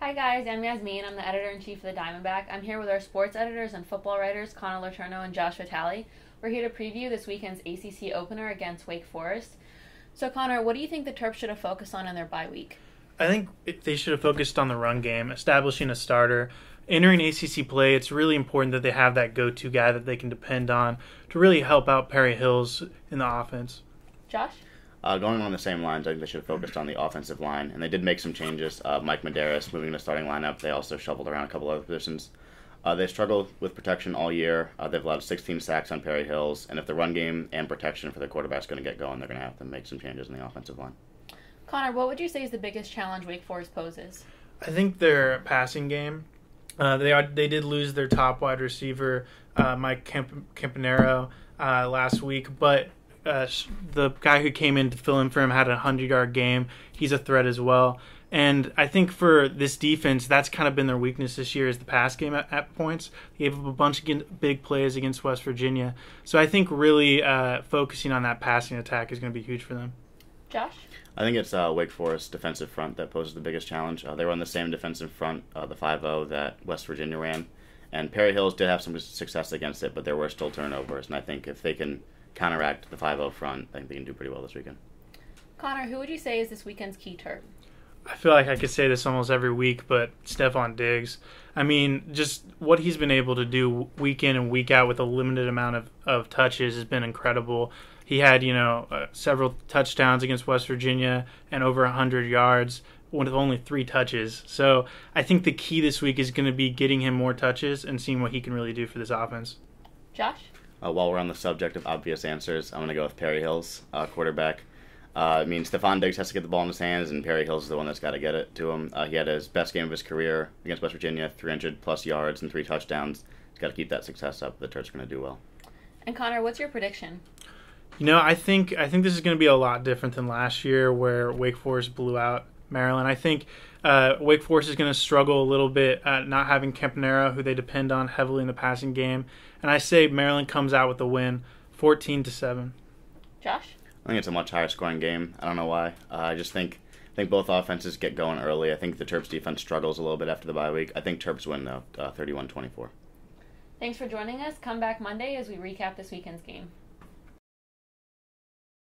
Hi guys, I'm Yasmin. I'm the editor-in-chief of the Diamondback. I'm here with our sports editors and football writers, Connor Letourneau and Josh Vitale. We're here to preview this weekend's ACC opener against Wake Forest. So Connor, what do you think the Terps should have focused on in their bye week? I think they should have focused on the run game, establishing a starter. Entering ACC play, it's really important that they have that go-to guy that they can depend on to really help out Perry Hills in the offense. Josh? Going along the same lines, I think they should have focused on the offensive line, and they did make some changes. Mike Medeiros moving to the starting lineup. They also shuffled around a couple other positions. They struggled with protection all year. They've allowed 16 sacks on Perry Hills, and if the run game and protection for the quarterback is going to get going, they're going to have to make some changes in the offensive line. Connor, what would you say is the biggest challenge Wake Forest poses? I think their passing game. They did lose their top wide receiver, Mike Campanero, last week, but the guy who came in to fill in for him had a 100-yard game. He's a threat as well. And I think for this defense, that's kind of been their weakness this year is the pass game at points. They gave up a bunch of big plays against West Virginia. So I think really focusing on that passing attack is going to be huge for them. Josh? I think it's Wake Forest defensive front that poses the biggest challenge. They run the same defensive front, the 5-0 that West Virginia ran. And Perry Hills did have some success against it, but there were still turnovers. And I think if they can counteract the 5-0 front, I think they can do pretty well this weekend. Connor, who would you say is this weekend's key Terp? I feel like I could say this almost every week, but Stephon Diggs. I mean, just what he's been able to do week in and week out with a limited amount of touches has been incredible. He had, several touchdowns against West Virginia and over 100 yards with only 3 touches. So I think the key this week is going to be getting him more touches and seeing what he can really do for this offense. Josh? While we're on the subject of obvious answers, I'm going to go with Perry Hills, quarterback. Stephon Diggs has to get the ball in his hands, and Perry Hills is the one that's got to get it to him. He had his best game of his career against West Virginia, 300-plus yards and 3 touchdowns. He's got to keep that success up. The Terps are going to do well. And Connor, what's your prediction? I think this is going to be a lot different than last year where Wake Forest blew out Maryland. I think Wake Forest is going to struggle a little bit not having Campanero, who they depend on heavily in the passing game. And I say Maryland comes out with a win, 14-7. Josh? I think it's a much higher scoring game. I don't know why. I just think both offenses get going early. I think the Terps defense struggles a little bit after the bye week. I think Terps win, though, 31-24. Thanks for joining us. Come back Monday as we recap this weekend's game.